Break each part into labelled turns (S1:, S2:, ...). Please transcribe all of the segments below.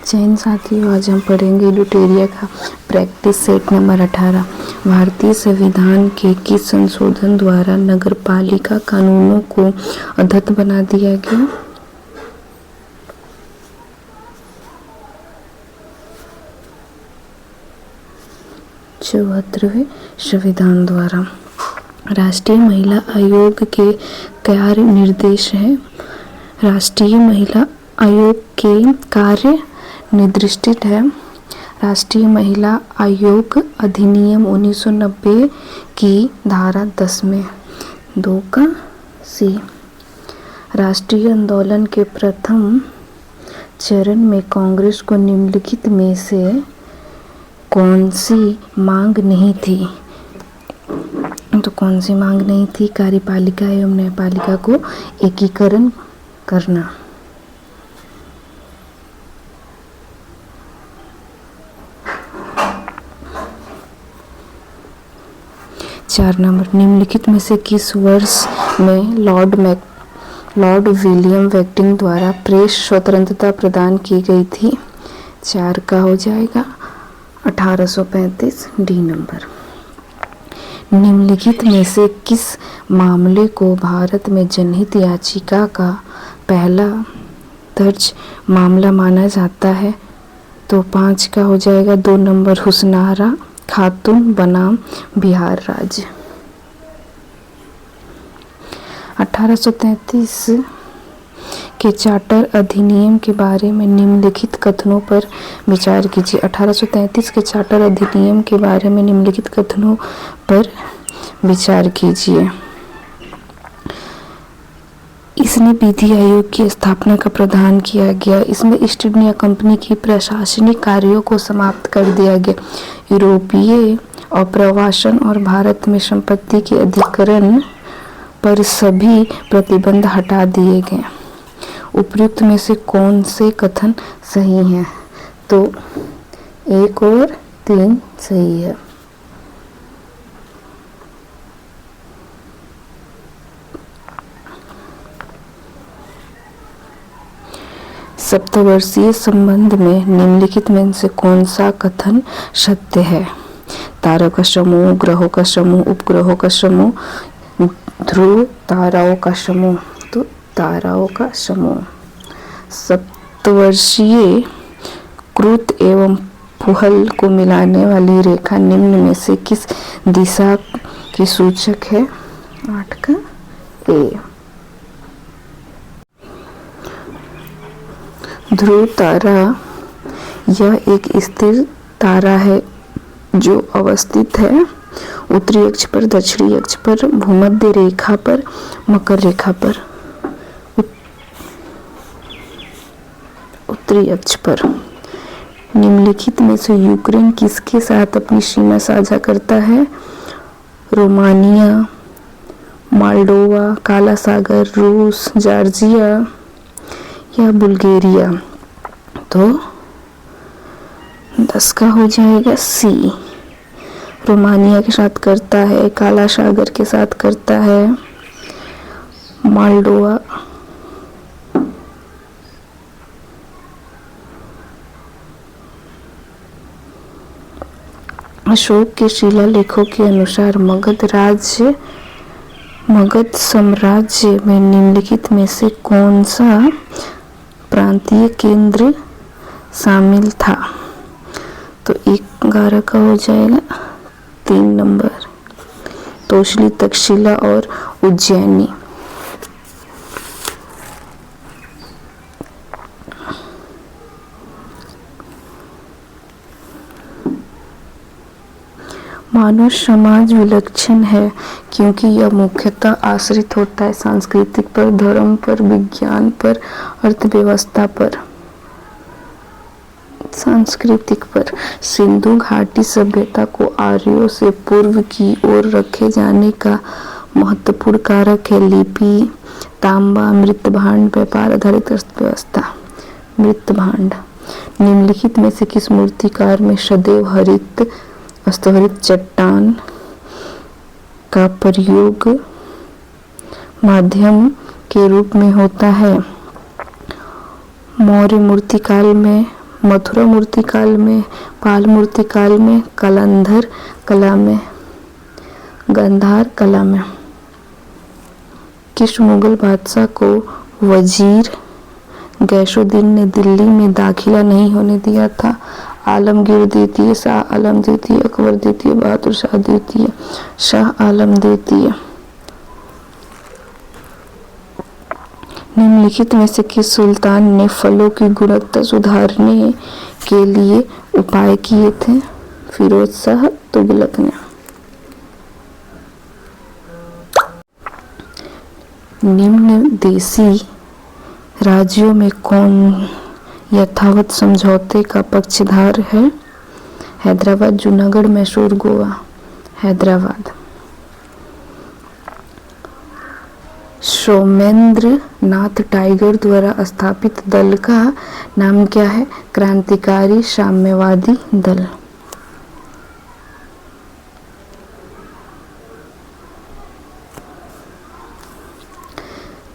S1: जैन साथियों, आज हम पढ़ेंगे लुटेरिया का प्रैक्टिस सेट नंबर 18। भारतीय संविधान के किस संशोधन द्वारा नगरपालिका कानूनों को अद्यत बना दिया गया? चौहत्तरवें संविधान द्वारा। राष्ट्रीय महिला आयोग के कार्य निर्देश हैं। राष्ट्रीय महिला आयोग के कार्य निर्दिष्ट है। राष्ट्रीय महिला आयोग अधिनियम 1990 की धारा 10 में 2 का सी। राष्ट्रीय आंदोलन के प्रथम चरण में कांग्रेस को निम्नलिखित में से कौन सी मांग नहीं थी? तो कौन सी मांग नहीं थी? कार्यपालिका एवं न्यायपालिका को एकीकरण करना। 4 नंबर, निम्नलिखित में से किस वर्ष में लॉर्ड विलियम वेटिंग द्वारा प्रेस स्वतंत्रता प्रदान की गई थी? 4 का हो जाएगा 1835। डी नंबर, निम्नलिखित में से किस मामले को भारत में जनहित याचिका का पहला दर्ज मामला माना जाता है? तो 5 का हो जाएगा 2 नंबर, हुस्नारा खातून बनाम बिहार राज्य। 1833 के चार्टर अधिनियम के बारे में निम्नलिखित कथनों पर विचार कीजिए। 1833 के चार्टर अधिनियम के बारे में निम्नलिखित कथनों पर विचार कीजिए। इसने विधि आयोग की स्थापना का प्रावधान किया गया। इसमें ईस्ट इंडिया कंपनी की प्रशासनिक कार्यों को समाप्त कर दिया गया। यूरोपीय आप्रवासन और भारत में संपत्ति के अधिग्रहण पर सभी प्रतिबंध हटा दिए गए। उपयुक्त में से कौन से कथन सही हैं? तो 1 और 3 सही है। सप्तवर्षीय संबंध में निम्नलिखित में से कौन सा कथन सत्य है? तारों का समूह, ग्रहों का समूह, उपग्रहों का समूह, ध्रुव ताराओं का समूह। तो ताराओं का समूह। सप्तवर्षीय कृत एवं पुहल को मिलाने वाली रेखा निम्न में से किस दिशा की सूचक है? 8 का ए। ध्रुव तारा यह एक स्थिर तारा है जो अवस्थित है उत्तरी अक्ष पर, दक्षिणी अक्ष पर, भूमध्य रेखा पर, मकर रेखा पर। उत्तरी अक्ष पर। निम्नलिखित में से यूक्रेन किसके साथ अपनी सीमा साझा करता है? रोमानिया, मोल्डोवा, काला सागर, रूस, जॉर्जिया या बुल्गारिया? तो 10 का हो जाएगा सी। रोमानिया के साथ करता है, काला सागर के साथ करता है, मोल्डोवा। अशोक के शिलालेखों के अनुसार मगध साम्राज्य में निम्नलिखित में से कौन सा प्रांतीय केंद्र शामिल था? तो 11 का हो जाएगा 3 नंबर, तोशली, तक्षशिला और उज्जैनी। मानव समाज विलक्षण है क्योंकि यह मुख्यतः आश्रित होता है सांस्कृतिक पर, धर्म पर, विज्ञान पर, अर्थव्यवस्था पर। सांस्कृतिक पर सिंधु घाटी सभ्यता को आर्यों से पूर्व की ओर रखे जाने का महत्वपूर्ण कारक है लिपि, तांबा, मृतभांड, व्यापार आधारित अर्थव्यवस्था। मृतभांड। निम्नलिखित में से किस मूर्तिकार में सदैव हस्तहरित चट्टान का प्रयोग माध्यम के रूप में होता है? मौर्य मूर्तिकाल में मथुरा मूर्तिकाल में, पाल मूर्तिकाल में, कलंधर कला में, गंधार कला में। किस मुगल बादशाह को वजीर गैसुद्दीन ने दिल्ली में दाखिला नहीं होने दिया था? आलमगीर द्वितीय, शाह आलम द्वितीय, अकबर द्वितीय, बहादुर शाह द्वितीय, शाह आलम द्वितीय। निम्नलिखित में से किस सुल्तान ने फलों की गुणवत्ता सुधारने के लिए उपाय किए थे? फिरोज शाह तुगलक ने। निम्न देशी राज्यों में कौन यथावत समझौते का पक्षधर है? हैदराबाद, जूनागढ़, मैसूर, गोवा। हैदराबाद। सोमेंद्र नाथ टाइगर द्वारा स्थापित दल का नाम क्या है? क्रांतिकारी साम्यवादी दल।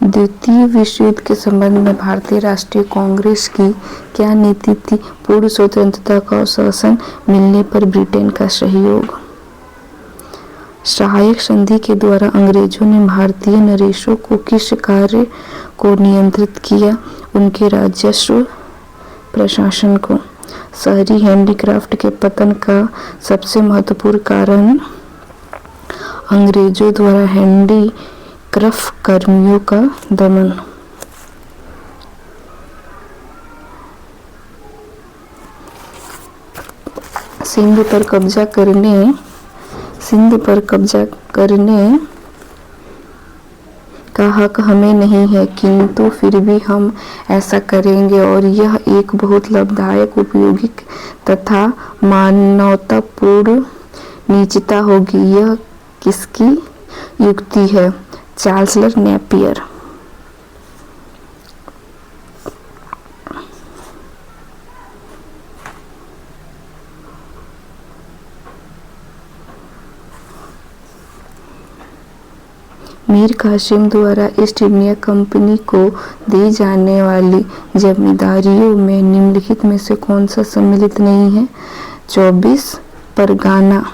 S1: द्वितीय विश्व युद्ध के संबंध में भारतीय राष्ट्रीय कांग्रेस की क्या नीति थी? पूर्ण स्वतंत्रता का आश्वासन मिलने पर ब्रिटेन का सहयोग। सहायक संधि के द्वारा अंग्रेजों ने भारतीय नरेशों को किस कार्य को नियंत्रित किया? उनके राजस्व प्रशासन को। शहरी हैंडीक्राफ्ट के पतन का सबसे महत्वपूर्ण कारण अंग्रेजों द्वारा हैंडीक्राफ्ट कर्मियों का दमन। सिंध पर कब्जा करने का हक हमें नहीं है, किंतु फिर भी हम ऐसा करेंगे और यह एक बहुत लाभदायक, उपयोगी तथा मानवतापूर्ण निजता होगी। यह किसकी युक्ति है? Charles Napier. मीर कासिम द्वारा ईस्ट इंडिया कंपनी को दी जाने वाली जमींदारियों में निम्नलिखित में से कौन सा सम्मिलित नहीं है? 24 परगना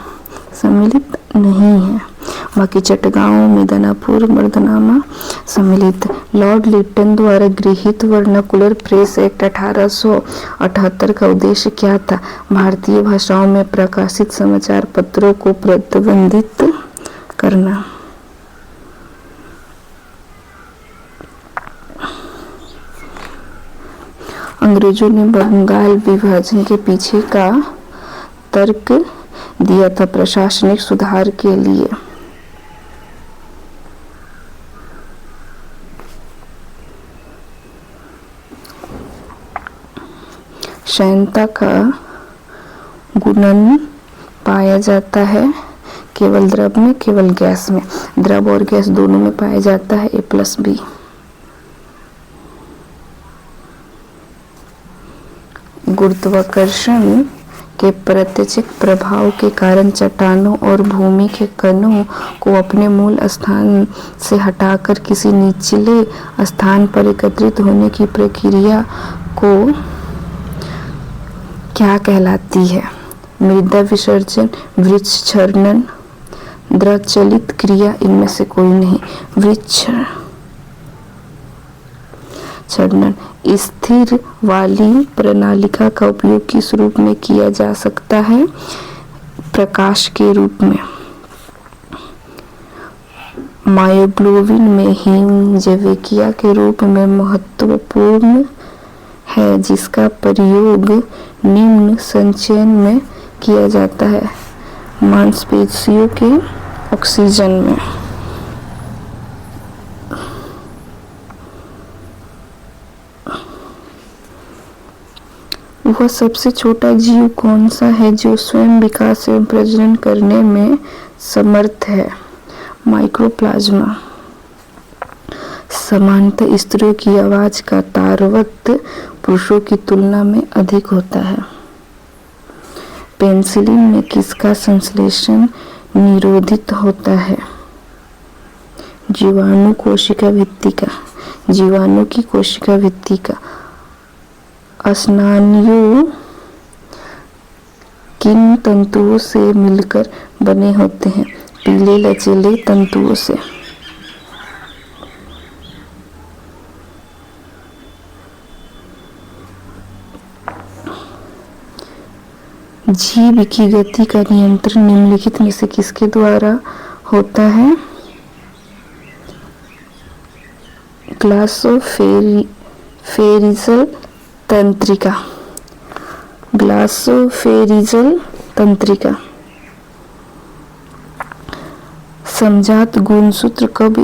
S1: सम्मिलित नहीं है। बाकी चटगांव, मिदनापुर, मर्दनामा सम्मिलित। लॉर्ड लिटन द्वारा गृहीत वर्नाकुलर प्रेस एक्ट 1878 का उद्देश्य क्या था? भारतीय भाषाओं में प्रकाशित समाचार पत्रों को प्रतिबंधित करना। अंग्रेजों ने बंगाल विभाजन के पीछे का तर्क दिया था प्रशासनिक सुधार के लिए। क्षमता का गुणन पाया जाता है केवल द्रव में, केवल गैस में। द्रव और गैस दोनों में पाया जाता है A+B। गुरुत्वाकर्षण के प्रत्यक्ष प्रभाव के कारण चट्टानों और भूमि के कणों को अपने मूल स्थान से हटाकर किसी निचले स्थान पर एकत्रित होने की प्रक्रिया को क्या कहलाती है? मृदा विसर्जन, वृक्ष क्षरण, द्रव चलित क्रिया। इनमें से कोई नहीं। वृक्ष क्षरण। स्थिर वाली प्रणालिका का उपयोग किस रूप में किया जा सकता है? प्रकाश के रूप में। मायोग्लोबिन में हीम जैविकिया के रूप में महत्वपूर्ण है, जिसका प्रयोग निम्न संचयन में किया जाता है। मांसपेशियों के ऑक्सीजन में। वह सबसे छोटा जीव कौन सा है जो स्वयं विकास एवं प्रजनन करने में समर्थ है? माइक्रोप्लाज्मा। सामान्यतः स्त्रियों की आवाज का तारवत्त पुरुषों की तुलना में अधिक होता है। पेनिसिलिन में किसका संश्लेषण निरोधित होता है? जीवाणु कोशिका भित्ति का। जीवाणु की कोशिका भित्ति का। स्नायु किन तंतुओं से मिलकर बने होते हैं? पीले लचीले तंतुओं से। जीभ की गति का नियंत्रण निम्नलिखित में से किसके द्वारा होता है? ग्लासोफेरिजल तंत्रिका। ग्लासोफेरिजल तंत्रिका। समजात गुणसूत्र कब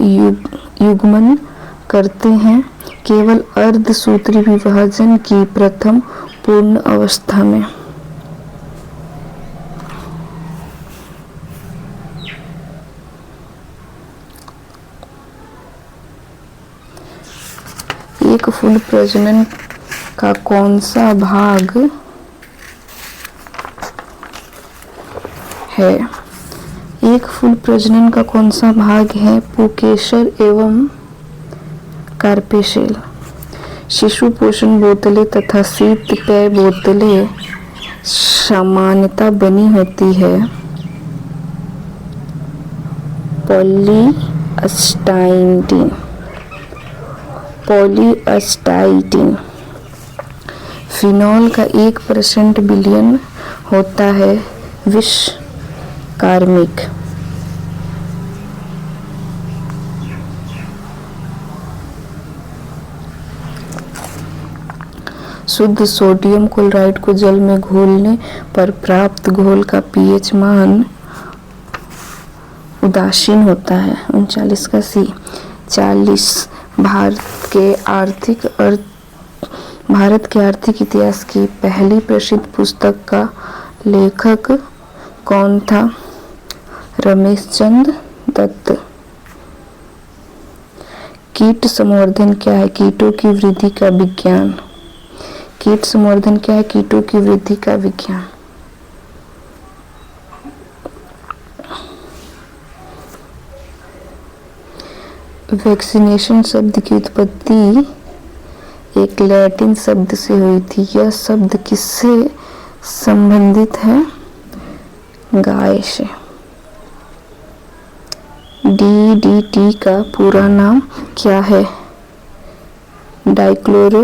S1: युग्मन करते हैं? केवल अर्धसूत्री विभाजन की प्रथम पूर्ण अवस्था में। एक फूल प्रजनन का कौन सा भाग है? एक फूल प्रजनन का कौन सा भाग है? पुंकेसर एवं कार्पेशेल। शिशु पोषण बोतलें तथा शीत पेय बोतलें सामान्यतः बनी होती है पॉलीअस्टाइटीन। फिनॉल का 1% बिलियन होता है विष कार्मिक। शुद्ध सोडियम क्लोराइड को जल में घोलने पर प्राप्त घोल का पीएच मान उदासीन होता है। 39 का सी। 40 भारत के आर्थिक इतिहास की पहली प्रसिद्ध पुस्तक का लेखक कौन था? रमेशचंद्र दत्त। कीट संवर्धन क्या है? कीटों की वृद्धि का विज्ञान। कीट संवर्धन क्या है? कीटों की वृद्धि का विज्ञान। वैक्सीनेशन शब्द की उत्पत्ति एक लैटिन शब्द से हुई थी। यह शब्द किससे संबंधित है? गाय से। DDT का पूरा नाम क्या है? डाइक्लोरो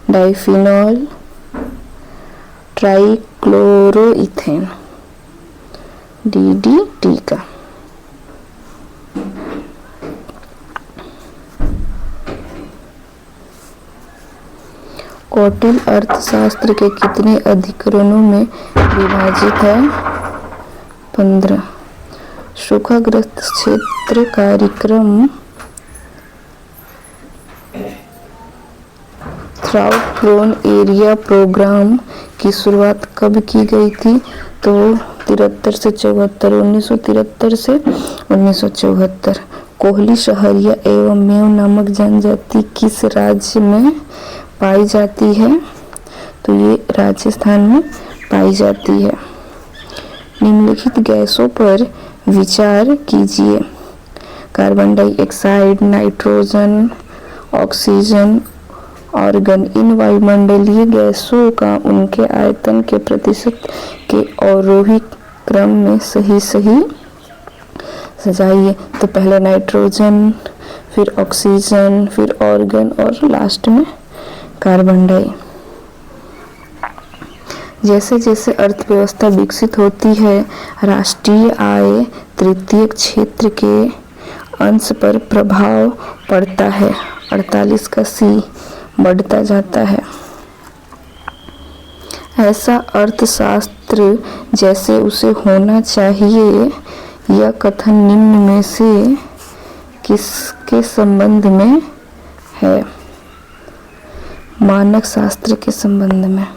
S1: डाइफिनॉल ट्राइक्लोरोइथेन। DDT का। कौटिल्य अर्थशास्त्र के कितने अधिकरणों में विभाजित है? 15। सूखाग्रस्त क्षेत्र कार्यक्रम ड्राउट प्रोन एरिया प्रोग्राम की शुरुआत कब की गई थी? तो 73 से 74। 1973 से 1974। कोहली सहरिया एवं मेव नामक जनजाति किस राज्य में पाई जाती है? तो ये राजस्थान में पाई जाती है। निम्नलिखित गैसों पर विचार कीजिए। Carbon dioxide, nitrogen, oxygen, argon. इन वायुमंडलीय गैसों का उनके आयतन के प्रतिशत के आरोही क्रम में सही सजाइए। तो पहले नाइट्रोजन, फिर ऑक्सीजन, फिर ऑर्गन और लास्ट में कार्बन डाई। जैसे जैसे अर्थव्यवस्था विकसित होती है, राष्ट्रीय आय तृतीय क्षेत्र के अंश पर प्रभाव पड़ता है। 48 का सी। बढ़ता जाता है। ऐसा अर्थशास्त्र जैसे उसे होना चाहिए, यह कथन निम्न में से किसके संबंध में है? मानक शास्त्र के संबंध में।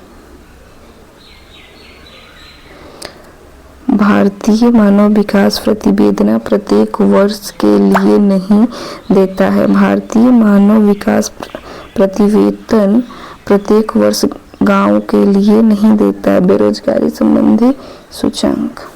S1: भारतीय मानव विकास प्रतिवेदन प्रत्येक वर्ष के लिए नहीं देता है। भारतीय मानव विकास प्रतिवेदन प्रत्येक वर्ष गांव के लिए नहीं देता है। बेरोजगारी संबंधी सूचकांक।